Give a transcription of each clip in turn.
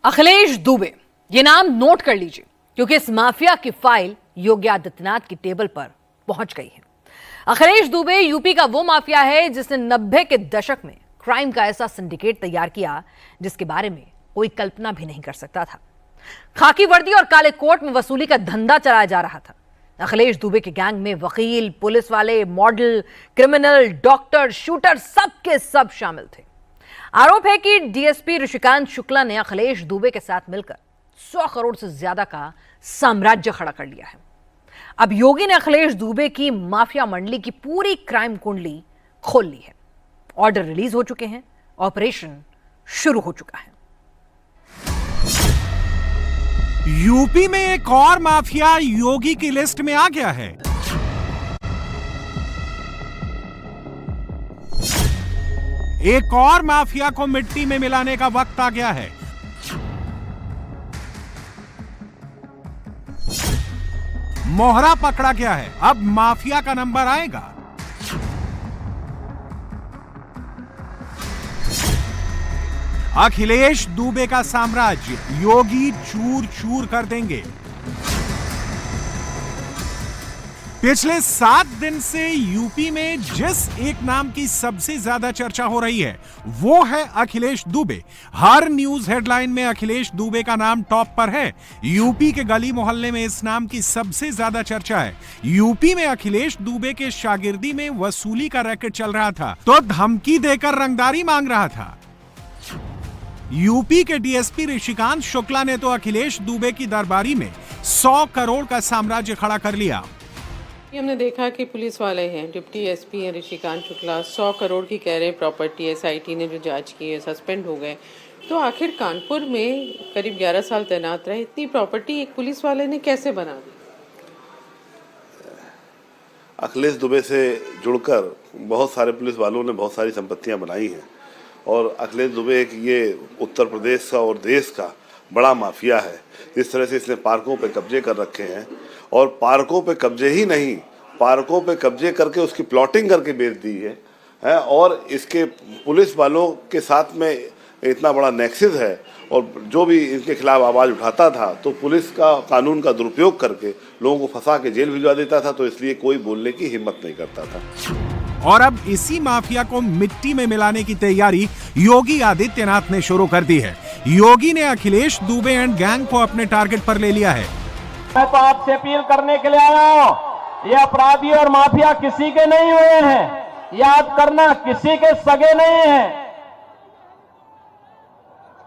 अखिलेश दुबे, ये नाम नोट कर लीजिए क्योंकि इस माफिया की फाइल योगी आदित्यनाथ की टेबल पर पहुंच गई है। अखिलेश दुबे यूपी का वो माफिया है जिसने 90 के दशक में क्राइम का ऐसा सिंडिकेट तैयार किया जिसके बारे में कोई कल्पना भी नहीं कर सकता था। खाकी वर्दी और काले कोट में वसूली का धंधा चलाया जा रहा था। अखिलेश दुबे के गैंग में वकील, पुलिस वाले, मॉडल, क्रिमिनल, डॉक्टर, शूटर सबके सब शामिल थे। आरोप है कि डीएसपी ऋषिकांत शुक्ला ने अखिलेश दुबे के साथ मिलकर 100 करोड़ से ज्यादा का साम्राज्य खड़ा कर लिया है। अब योगी ने अखिलेश दुबे की माफिया मंडली की पूरी क्राइम कुंडली खोल ली है। ऑर्डर रिलीज हो चुके हैं, ऑपरेशन शुरू हो चुका है। यूपी में एक और माफिया योगी की लिस्ट में आ गया है। एक और माफिया को मिट्टी में मिलाने का वक्त आ गया है। मोहरा पकड़ा गया है, अब माफिया का नंबर आएगा। अखिलेश दुबे का साम्राज्य योगी चूर चूर कर देंगे। पिछले 7 दिन से यूपी में जिस एक नाम की सबसे ज्यादा चर्चा हो रही है वो है अखिलेश दुबे। हर न्यूज हेडलाइन में अखिलेश दुबे का नाम टॉप पर है। यूपी के गली मोहल्ले में इस नाम की सबसे ज्यादा चर्चा है। यूपी में अखिलेश दुबे के शागिर्दी में वसूली का रैकेट चल रहा था तो धमकी देकर रंगदारी मांग रहा था। यूपी के डीएसपी ऋषिकांत शुक्ला ने तो अखिलेश दुबे की दरबारी में 100 करोड़ का साम्राज्य खड़ा कर लिया। हमने देखा कि पुलिस वाले हैं, डिप्टी एसपी हैं ऋषिकांत शुक्ला, 100 करोड़ की कह रहे हैं प्रॉपर्टी। एसआईटी ने जो जांच की है, सस्पेंड हो गए। तो आखिर कानपुर में करीब 11 साल तैनात रहे, इतनी प्रॉपर्टी एक पुलिस वाले ने कैसे बना दी? अखिलेश दुबे से जुड़कर बहुत सारे पुलिस वालों ने बहुत सारी संपत्तियां बनाई हैं और अखिलेश दुबे एक ये उत्तर प्रदेश का और देश का बड़ा माफिया है। इस तरह से इसने पार्कों पे कब्जे कर रखे हैं और पार्कों पे कब्जे ही नहीं, पार्कों पे कब्जे करके उसकी प्लॉटिंग करके बेच दी है और इसके पुलिस वालों के साथ में इतना बड़ा नेक्सस है और जो भी इनके खिलाफ आवाज़ उठाता था तो पुलिस का कानून का दुरुपयोग करके लोगों को फंसा के जेल भिजवा देता था, तो इसलिए कोई बोलने की हिम्मत नहीं करता था। और अब इसी माफिया को मिट्टी में मिलाने की तैयारी योगी आदित्यनाथ ने शुरू कर दी है। योगी ने अखिलेश दुबे एंड गैंग को अपने टारगेट पर ले लिया है। मैं तो आपसे अपील करने के लिए आया हूं, ये अपराधी और माफिया किसी के नहीं हुए हैं। याद करना, किसी के सगे नहीं हैं,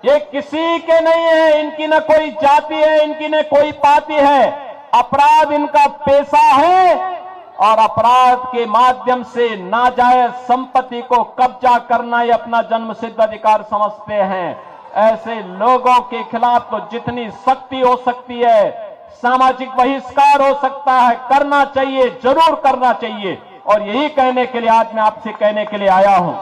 ये किसी के नहीं है। इनकी न कोई जाति है, इनकी न कोई पाति है। अपराध इनका पेशा है और अपराध के माध्यम से नाजायज संपत्ति को कब्जा करना ये अपना जन्मसिद्ध अधिकार समझते हैं। ऐसे लोगों के खिलाफ तो जितनी सख्ती हो सकती है, सामाजिक बहिष्कार हो सकता है, करना चाहिए, जरूर करना चाहिए। और यही कहने के लिए आज मैं आपसे कहने के लिए आया हूं।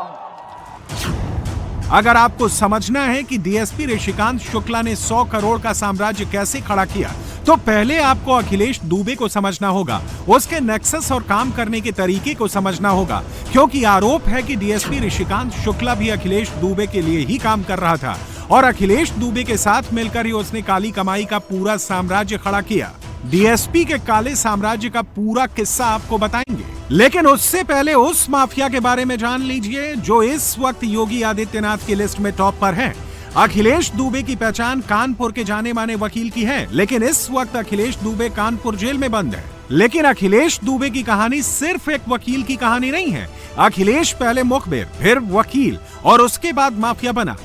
अगर आपको समझना है कि डीएसपी ऋषिकांत शुक्ला ने 100 करोड़ का साम्राज्य कैसे खड़ा किया तो पहले आपको अखिलेश दुबे को समझना होगा, उसके नेक्सस और काम करने के तरीके को समझना होगा, क्योंकि आरोप है कि डीएसपी ऋषिकांत शुक्ला भी अखिलेश दुबे के लिए ही काम कर रहा था और अखिलेश दुबे के साथ मिलकर ही उसने काली कमाई का पूरा साम्राज्य खड़ा किया। डीएसपी के काले साम्राज्य का पूरा किस्सा आपको बताएंगे, लेकिन उससे पहले उस माफिया के बारे में जान लीजिए जो इस वक्त योगी आदित्यनाथ की लिस्ट में टॉप पर है। अखिलेश दुबे की पहचान कानपुर के जाने माने वकील की है, लेकिन इस वक्त अखिलेश दुबे कानपुर जेल में बंद है। लेकिन अखिलेश दुबे की कहानी सिर्फ एक वकील की कहानी नहीं है। अखिलेश पहले मुखबिर, फिर वकील और उसके बाद माफिया बना।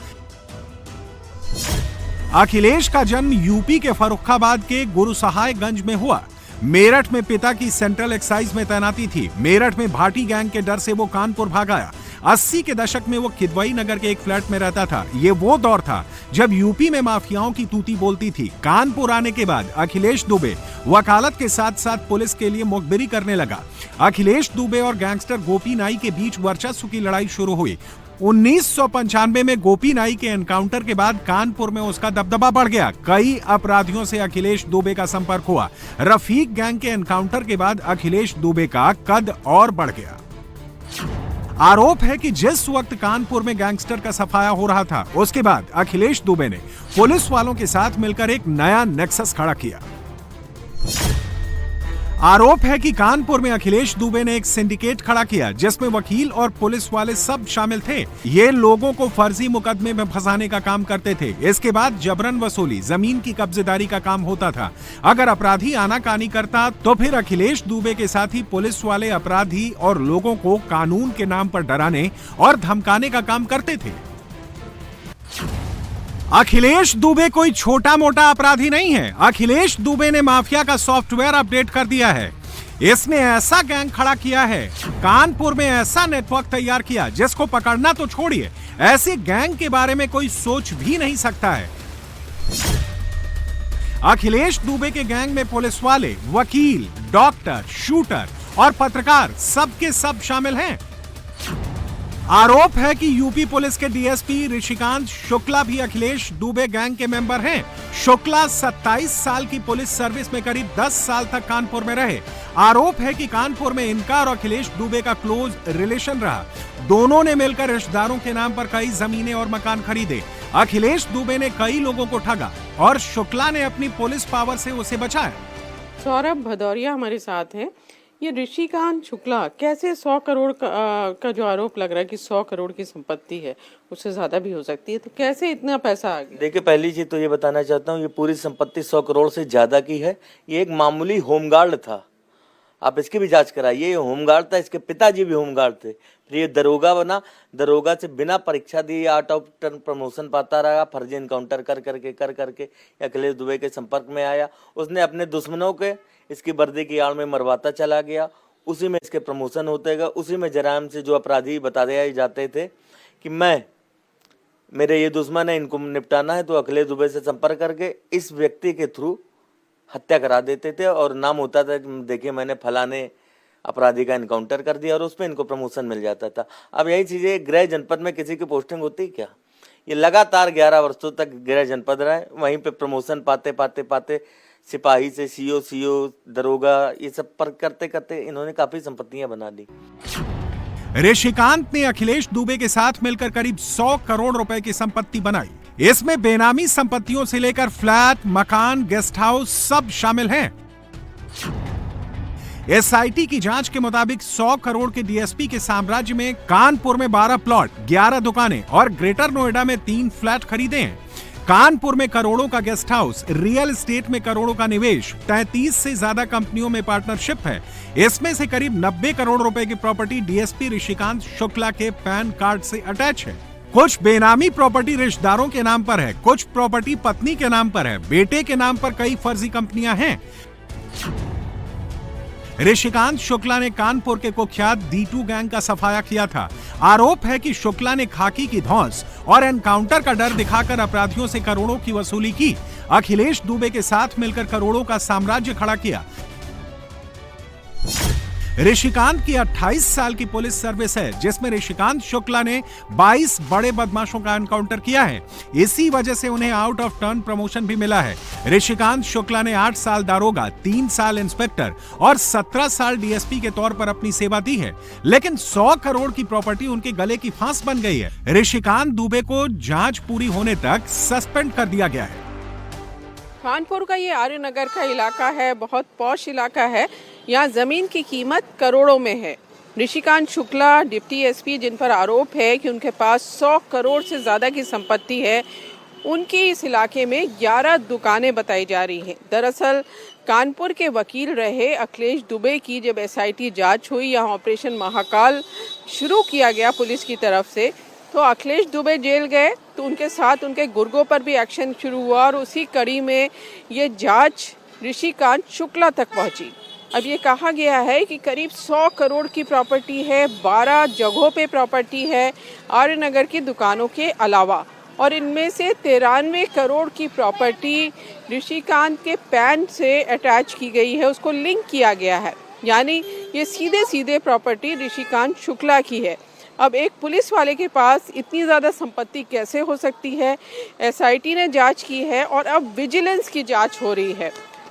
अखिलेश का जन्म यूपी के फर्रुखाबाद के गुरुसहायगंज में हुआ। मेरठ में पिता की सेंट्रल एक्साइज में तैनाती थी। मेरठ में भाटी गैंग के डर से वो कानपुर भाग आया। 80 के दशक में वो किदवई नगर के एक फ्लैट में रहता था। ये वो दौर था जब यूपी में माफियाओं की तूती बोलती थी। कानपुर आने के बाद अखिलेश दुबे वकालत के साथ साथ पुलिस के लिए मुखबिरी करने लगा। अखिलेश दुबे और गैंगस्टर गोपी नाई के बीच वर्चस्व की लड़ाई शुरू हुई। 1995 में गोपी नाई के एनकाउंटर के बाद कानपुर में उसका दबदबा बढ़ गया। कई अपराधियों से अखिलेश दुबे का संपर्क हुआ। रफीक गैंग के एनकाउंटर के बाद अखिलेश दुबे का कद और बढ़ गया। आरोप है कि जिस वक्त कानपुर में गैंगस्टर का सफाया हो रहा था, उसके बाद अखिलेश दुबे ने पुलिस वालों के साथ मिलकर एक नया नेक्सस खड़ा किया। आरोप है कि कानपुर में अखिलेश दुबे ने एक सिंडिकेट खड़ा किया जिसमें वकील और पुलिस वाले सब शामिल थे। ये लोगों को फर्जी मुकदमे में फंसाने का काम करते थे। इसके बाद जबरन वसूली, जमीन की कब्जेदारी का काम होता था। अगर अपराधी आनाकानी करता तो फिर अखिलेश दुबे के साथ ही पुलिस वाले अपराधी और लोगों को कानून के नाम पर डराने और धमकाने का काम करते थे। अखिलेश दुबे कोई छोटा मोटा अपराधी नहीं है। अखिलेश दुबे ने माफिया का सॉफ्टवेयर अपडेट कर दिया है। इसने ऐसा गैंग खड़ा किया है, कानपुर में ऐसा नेटवर्क तैयार किया जिसको पकड़ना तो छोड़िए, ऐसे गैंग के बारे में कोई सोच भी नहीं सकता है। अखिलेश दुबे के गैंग में पुलिस वाले, वकील, डॉक्टर, शूटर और पत्रकार सबके सब शामिल हैं। आरोप है कि यूपी पुलिस के डीएसपी ऋषिकांत शुक्ला भी अखिलेश दुबे गैंग के मेंबर हैं। शुक्ला 27 साल की पुलिस सर्विस में करीब 10 साल तक कानपुर में रहे। आरोप है कि कानपुर में इनका और अखिलेश दुबे का क्लोज रिलेशन रहा। दोनों ने मिलकर रिश्तेदारों के नाम पर कई जमीनें और मकान खरीदे। अखिलेश दुबे ने कई लोगों को ठगा और शुक्ला ने अपनी पुलिस पावर से उसे बचाया। सौरभ भदौरिया हमारे साथ हैं। ये ऋषिकांत शुक्ला कैसे 100 करोड़ का जो आरोप लग रहा है कि 100 करोड़ की संपत्ति है, उससे ज्यादा भी हो सकती है, तो कैसे इतना पैसा आ गया? देखिए, पहली चीज तो ये बताना चाहता हूँ, ये पूरी संपत्ति 100 करोड़ से ज्यादा की है। ये एक मामूली होमगार्ड था, आप इसकी भी जांच कराइए। ये होमगार्ड था, इसके पिताजी भी होमगार्ड थे। फिर ये दरोगा बना, दरोगा से बिना परीक्षा दिए 8 आउट 10 प्रमोशन पाता रहा। फर्जी इनकाउंटर कर करके अखिलेश दुबे के संपर्क में आया। उसने अपने दुश्मनों के इसकी वर्दी की आड़ में मरवाता चला गया। उसी में इसके प्रमोशन होते गए। उसी में जराइम से जो अपराधी बता दिए जाते थे कि मेरे ये दुश्मन है, इनको निपटाना है, तो अखिलेश दुबे से संपर्क करके इस व्यक्ति के थ्रू हत्या करा देते थे। और नाम होता था कि देखिए मैंने फलाने अपराधी का इनकाउंटर कर दिया, और उस पर इनको प्रमोशन मिल जाता था। अब यही चीजें गृह जनपद में किसी की पोस्टिंग होती क्या? ये लगातार 11 वर्षों तक गृह जनपद रहे, वहीं पे प्रमोशन पाते सिपाही से सीओ दरोगा, ये सब पर करते इन्होंने काफी संपत्तियां बना ली। ऋषिकांत ने अखिलेश दुबे के साथ मिलकर करीब 100 करोड़ रुपए की संपत्ति बनाई। इसमें बेनामी संपत्तियों से लेकर फ्लैट, मकान, गेस्ट हाउस सब शामिल हैं। एसआईटी की जांच के मुताबिक 100 करोड़ के डीएसपी के साम्राज्य में कानपुर में 12 प्लॉट, 11 दुकानें और ग्रेटर नोएडा में 3 फ्लैट खरीदे हैं। कानपुर में करोड़ों का गेस्ट हाउस, रियल एस्टेट में करोड़ों का निवेश, 33 से ज्यादा कंपनियों में पार्टनरशिप है। इसमें से करीब 90 करोड़ रुपए की प्रॉपर्टी डीएसपी ऋषिकांत शुक्ला के पैन कार्ड से अटैच है। कुछ बेनामी प्रॉपर्टी रिश्तेदारों के नाम पर है, कुछ प्रॉपर्टी पत्नी के नाम पर है, बेटे के नाम पर कई फर्जी कंपनियां हैं। ऋषिकांत शुक्ला ने कानपुर के कुख्यात D2 गैंग का सफाया किया था। आरोप है कि शुक्ला ने खाकी की धौंस और एनकाउंटर का डर दिखाकर अपराधियों से करोड़ों की वसूली की। अखिलेश दुबे के साथ मिलकर करोड़ों का साम्राज्य खड़ा किया। ऋषिकांत की 28 साल की पुलिस सर्विस है, जिसमें ऋषिकांत शुक्ला ने 22 बड़े बदमाशों का एनकाउंटर किया है। इसी वजह से उन्हें आउट ऑफ टर्न प्रमोशन भी मिला है। ऋषिकांत शुक्ला ने 8 साल दारोगा, 3 साल इंस्पेक्टर और 17 साल डीएसपी के तौर पर अपनी सेवा दी है, लेकिन 100 करोड़ की प्रॉपर्टी उनके गले की फांस बन गई है। ऋषिकांत दुबे को जांच पूरी होने तक सस्पेंड कर दिया गया है। कानपुर का ये आर्यनगर का इलाका है, बहुत पॉश इलाका है। यहाँ जमीन की कीमत करोड़ों में है। ऋषिकांत शुक्ला डिप्टी एसपी, जिन पर आरोप है कि उनके पास 100 करोड़ से ज़्यादा की संपत्ति है, उनकी इस इलाके में 11 दुकानें बताई जा रही हैं। दरअसल कानपुर के वकील रहे अखिलेश दुबे की जब एसआईटी जांच हुई, यहाँ ऑपरेशन महाकाल शुरू किया गया पुलिस की तरफ से, तो अखिलेश दुबे जेल गए, तो उनके साथ उनके गुर्गों पर भी एक्शन शुरू हुआ और उसी कड़ी में ये जांच ऋषिकांत शुक्ला तक पहुंची। अब ये कहा गया है कि करीब 100 करोड़ की प्रॉपर्टी है, 12 जगहों पे प्रॉपर्टी है आर्यनगर की दुकानों के अलावा, और इनमें से 93 करोड़ की प्रॉपर्टी ऋषिकांत के पैन से अटैच की गई है, उसको लिंक किया गया है। यानी ये सीधे प्रॉपर्टी ऋषिकांत शुक्ला की है। अब एक पुलिस वाले के पास इतनी ज़्यादा संपत्ति कैसे हो सकती है? एसआईटी ने जांच की है और अब विजिलेंस की जांच हो रही है।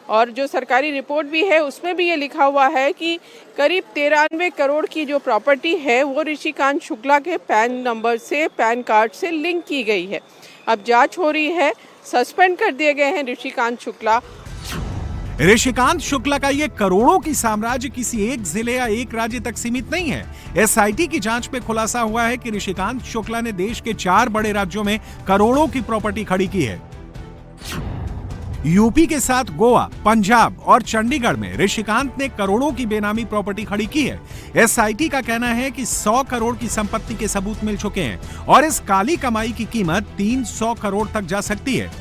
और जो सरकारी रिपोर्ट भी है उसमें भी ये लिखा हुआ है कि करीब 93 करोड़ की जो प्रॉपर्टी है वो ऋषिकांत शुक्ला के पैन नंबर से, पैन कार्ड से लिंक की गई है। अब जांच हो रही है, सस्पेंड कर दिए गए हैं ऋषिकांत शुक्ला। ऋषिकांत शुक्ला का ये करोड़ों की साम्राज्य किसी एक जिले या एक राज्य तक सीमित नहीं है। एसआईटी की जांच में खुलासा हुआ है कि ऋषिकांत शुक्ला ने देश के 4 बड़े राज्यों में करोड़ों की प्रॉपर्टी खड़ी की है। यूपी के साथ गोवा, पंजाब और चंडीगढ़ में ऋषिकांत ने करोड़ों की बेनामी प्रॉपर्टी खड़ी की है। एसआईटी का कहना है कि 100 करोड़ की संपत्ति के सबूत मिल चुके हैं और इस काली कमाई की कीमत 300 करोड़ तक जा सकती है।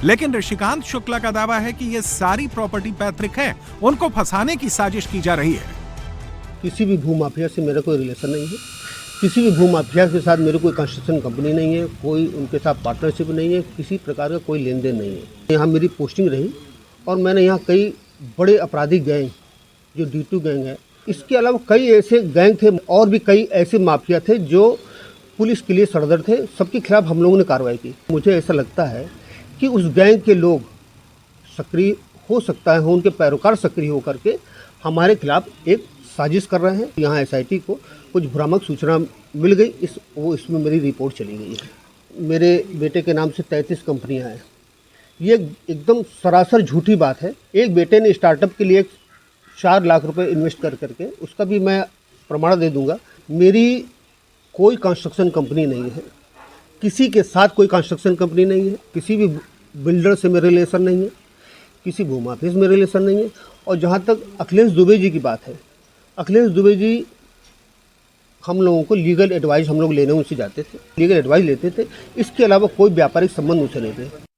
लेकिन ऋषिकांत शुक्ला का दावा है कि यह सारी प्रॉपर्टी पैतृक है, उनको फंसाने की साजिश की जा रही है। किसी भी भूमाफिया से मेरा कोई रिलेशन नहीं है, किसी भी भूमाफिया के साथ मेरी कोई कंस्ट्रक्शन कंपनी नहीं है, कोई उनके साथ पार्टनरशिप नहीं है, किसी प्रकार का कोई लेन देन नहीं है। यहाँ मेरी पोस्टिंग रही और मैंने यहाँ कई बड़े आपराधिक गैंग जो D2 गैंग है, इसके अलावा कई ऐसे गैंग थे और भी कई ऐसे माफिया थे जो पुलिस के लिए सरदर्द थे, सबके खिलाफ हम लोगों ने कार्रवाई की। मुझे ऐसा लगता है कि उस गैंग के लोग सक्रिय हो सकता है, उनके पैरोकार सक्रिय होकर के हमारे खिलाफ एक साजिश कर रहे हैं। यहाँ एसआईटी को कुछ भ्रामक सूचना मिल गई, इसमें मेरी रिपोर्ट चली गई है। मेरे बेटे के नाम से 33 कंपनियां हैं। ये एकदम सरासर झूठी बात है। एक बेटे ने स्टार्टअप के लिए 4 लाख रुपए इन्वेस्ट कर करके, उसका भी मैं प्रमाण दे दूंगा। मेरी कोई कंस्ट्रक्शन कंपनी नहीं है, किसी के साथ कोई कंस्ट्रक्शन कंपनी नहीं है, किसी भी बिल्डर से मेरे रिलेशन नहीं है, किसी भूमाफिया से मेरे रिलेशन नहीं है। और जहाँ तक अखिलेश दुबे जी की बात है, अखिलेश दुबे जी हम लोगों को लीगल एडवाइस हम लोग लेने उनसे जाते थे, लीगल एडवाइस लेते थे। इसके अलावा कोई व्यापारिक संबंध उनसे नहीं थे।